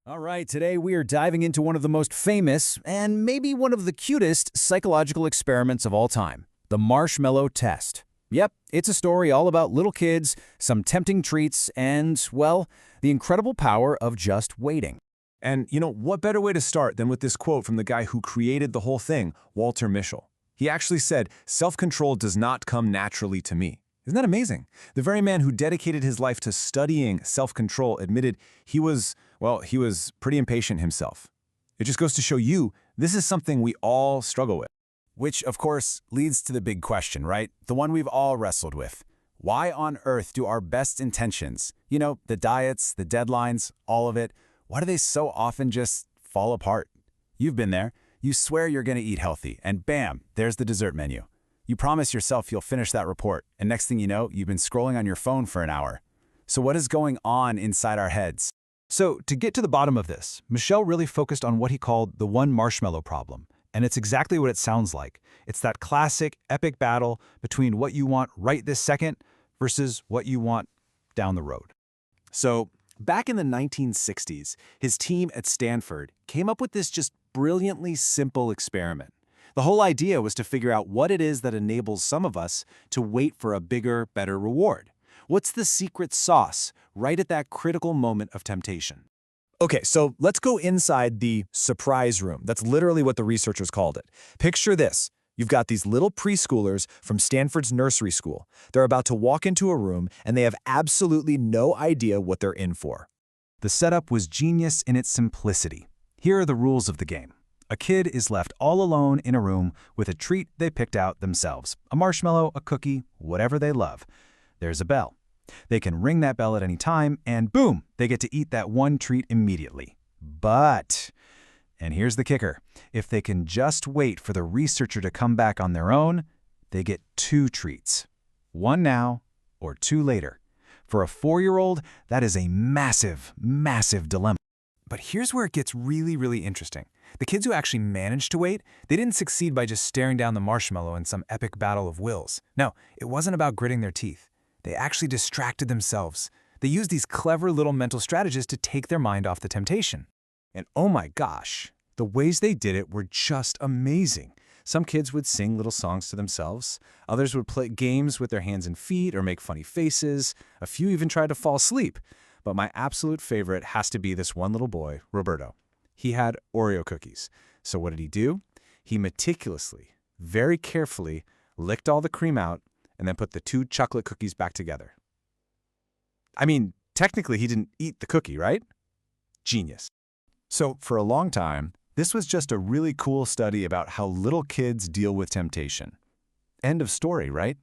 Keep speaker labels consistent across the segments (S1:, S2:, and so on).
S1: All right, today we are diving into one of the most famous and maybe one of the cutest psychological experiments of all time, the Marshmallow Test. Yep, it's a story all about little kids, some tempting treats, and, well, the incredible power of just waiting.
S2: And what better way to start than with this quote from the guy who created the whole thing, Walter Mischel. He actually said, "Self-control does not come naturally to me." Isn't that amazing? The very man who dedicated his life to studying self-control admitted he was pretty impatient himself. It just goes to show you, this is something we all struggle with.
S1: Which, of course, leads to the big question, right? The one we've all wrestled with. Why on earth do our best intentions, the diets, the deadlines, all of it, why do they so often just fall apart? You've been there. You swear you're going to eat healthy, and bam, there's the dessert menu. You promise yourself you'll finish that report, and next thing you know, you've been scrolling on your phone for an hour. So what is going on inside our heads?
S3: So, to get to the bottom of this, Mischel really focused on what he called the one marshmallow problem. And it's exactly what it sounds like. It's that classic, epic battle between what you want right this second versus what you want down the road.
S2: So, back in the 1960s, his team at Stanford came up with this just brilliantly simple experiment. The whole idea was to figure out what it is that enables some of us to wait for a bigger, better reward. What's the secret sauce right at that critical moment of temptation? Okay, so let's go inside the surprise room. That's literally what the researchers called it. Picture this. You've got these little preschoolers from Stanford's nursery school. They're about to walk into a room, and they have absolutely no idea what they're in for.
S3: The setup was genius in its simplicity. Here are the rules of the game. A kid is left all alone in a room with a treat they picked out themselves. A marshmallow, a cookie, whatever they love. There's a bell. They can ring that bell at any time, and boom, they get to eat that one treat immediately. But, and here's the kicker, if they can just wait for the researcher to come back on their own, they get two treats. One now, or two later. For a 4-year-old, that is a massive, massive dilemma.
S2: But here's where it gets really, really interesting. The kids who actually managed to wait, they didn't succeed by just staring down the marshmallow in some epic battle of wills. No, it wasn't about gritting their teeth. They actually distracted themselves. They used these clever little mental strategies to take their mind off the temptation. And oh my gosh, the ways they did it were just amazing. Some kids would sing little songs to themselves. Others would play games with their hands and feet or make funny faces. A few even tried to fall asleep. But my absolute favorite has to be this one little boy, Roberto. He had Oreo cookies. So what did he do? He meticulously, very carefully, licked all the cream out and then put the two chocolate cookies back together. I mean, technically he didn't eat the cookie, right? Genius. So for a long time, this was just a really cool study about how little kids deal with temptation. End of story, right?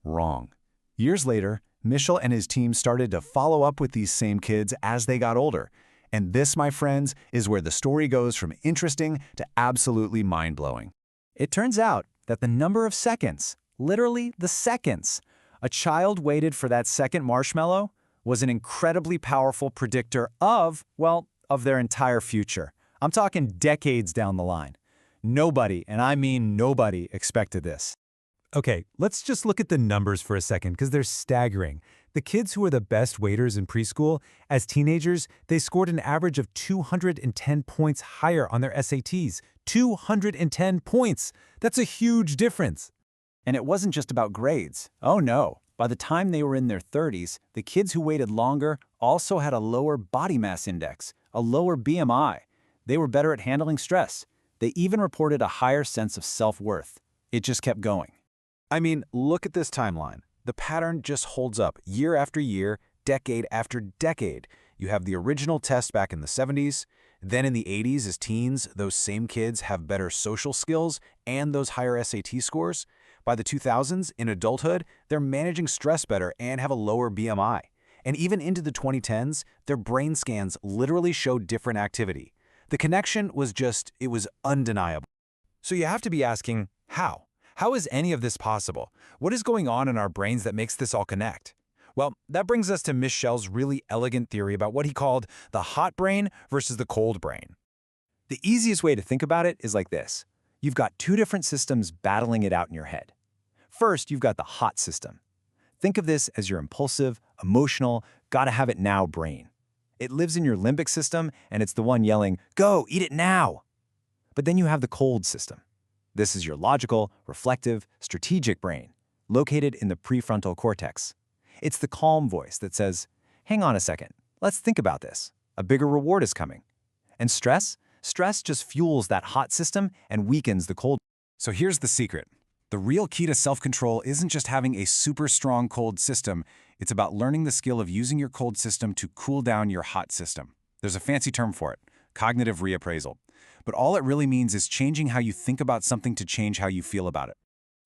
S2: Wrong. Years later, Mischel and his team started to follow up with these same kids as they got older. And this, my friends, is where the story goes from interesting to absolutely mind-blowing. It turns out that the number of seconds, literally the seconds, a child waited for that second marshmallow was an incredibly powerful predictor of their entire future. I'm talking decades down the line. Nobody, and I mean nobody, expected this.
S4: Okay, let's just look at the numbers for a second because they're staggering. The kids who were the best waiters in preschool, as teenagers, they scored an average of 210 points higher on their SATs. 210 points! That's a huge difference.
S1: And it wasn't just about grades. Oh no. By the time they were in their 30s, the kids who waited longer also had a lower body mass index, a lower BMI. They were better at handling stress. They even reported a higher sense of self-worth. It just kept going.
S2: I mean, look at this timeline. The pattern just holds up year after year, decade after decade. You have the original test back in the 70s. Then in the 80s, as teens, those same kids have better social skills and those higher SAT scores. By the 2000s, in adulthood, they're managing stress better and have a lower BMI. And even into the 2010s, their brain scans literally showed different activity. The connection was it was undeniable. So you have to be asking, how? How is any of this possible? What is going on in our brains that makes this all connect? Well, that brings us to Mischel's really elegant theory about what he called the hot brain versus the cold brain. The easiest way to think about it is like this. You've got two different systems battling it out in your head. First, you've got the hot system. Think of this as your impulsive, emotional, gotta-have-it-now brain.
S3: It lives in your limbic system, and it's the one yelling, "Go, eat it now!" But then you have the cold system. This is your logical, reflective, strategic brain, located in the prefrontal cortex. It's the calm voice that says, "Hang on a second, let's think about this. A bigger reward is coming." And stress? Stress just fuels that hot system and weakens the cold.
S1: So here's the secret. The real key to self-control isn't just having a super strong cold system, it's about learning the skill of using your cold system to cool down your hot system. There's a fancy term for it, cognitive reappraisal. But all it really means is changing how you think about something to change how you feel about it.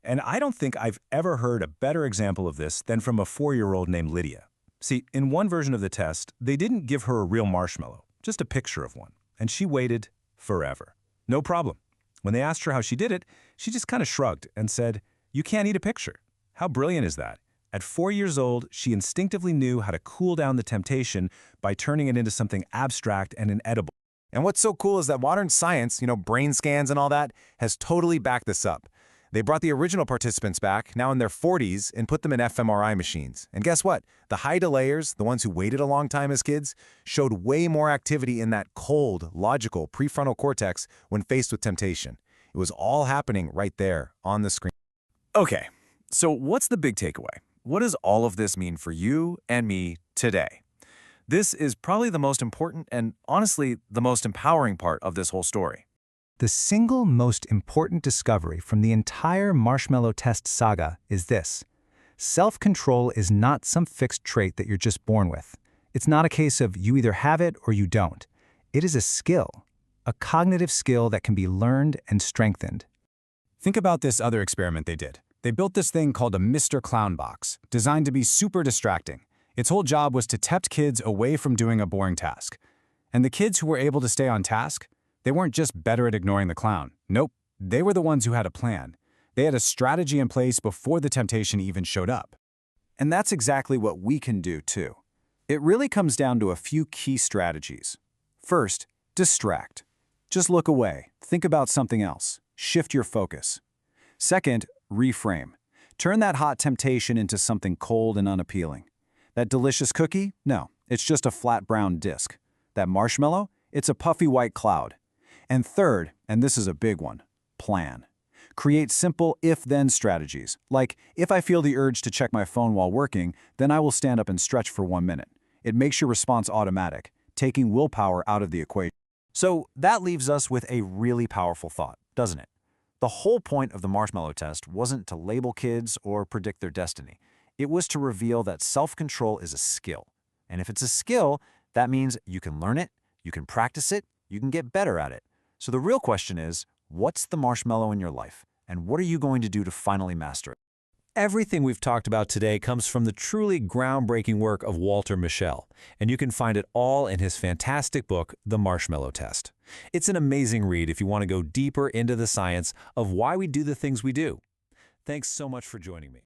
S5: And I don't think I've ever heard a better example of this than from a 4-year-old named Lydia. See, in one version of the test, they didn't give her a real marshmallow, just a picture of one. And she waited forever. No problem. When they asked her how she did it, she just kind of shrugged and said, "You can't eat a picture." How brilliant is that? At 4 years old, she instinctively knew how to cool down the temptation by turning it into something abstract and inedible.
S1: And what's so cool is that modern science, brain scans and all that, has totally backed this up. They brought the original participants back, now in their 40s, and put them in fMRI machines. And guess what? The high delayers, the ones who waited a long time as kids, showed way more activity in that cold, logical prefrontal cortex when faced with temptation. It was all happening right there on the screen. Okay, so what's the big takeaway? What does all of this mean for you and me today? This is probably the most important and, honestly, the most empowering part of this whole story.
S2: The single most important discovery from the entire Marshmallow Test saga is this: self-control is not some fixed trait that you're just born with. It's not a case of you either have it or you don't. It is a skill, a cognitive skill that can be learned and strengthened.
S1: Think about this other experiment they did. They built this thing called a Mr. Clown box, designed to be super distracting. Its whole job was to tempt kids away from doing a boring task. And the kids who were able to stay on task, they weren't just better at ignoring the clown. Nope, they were the ones who had a plan. They had a strategy in place before the temptation even showed up. And that's exactly what we can do too. It really comes down to a few key strategies. First, distract. Just look away, think about something else, shift your focus. Second, reframe. Turn that hot temptation into something cold and unappealing. That delicious cookie? No, it's just a flat brown disc. That marshmallow? It's a puffy white cloud. And third, and this is a big one, plan. Create simple if-then strategies, like if I feel the urge to check my phone while working, then I will stand up and stretch for 1 minute. It makes your response automatic, taking willpower out of the equation. So that leaves us with a really powerful thought, doesn't it? The whole point of the marshmallow test wasn't to label kids or predict their destiny. It was to reveal that self-control is a skill. And if it's a skill, that means you can learn it, you can practice it, you can get better at it. So the real question is, what's the marshmallow in your life? And what are you going to do to finally master it?
S4: Everything we've talked about today comes from the truly groundbreaking work of Walter Mischel, and you can find it all in his fantastic book, The Marshmallow Test. It's an amazing read if you want to go deeper into the science of why we do the things we do. Thanks so much for joining me.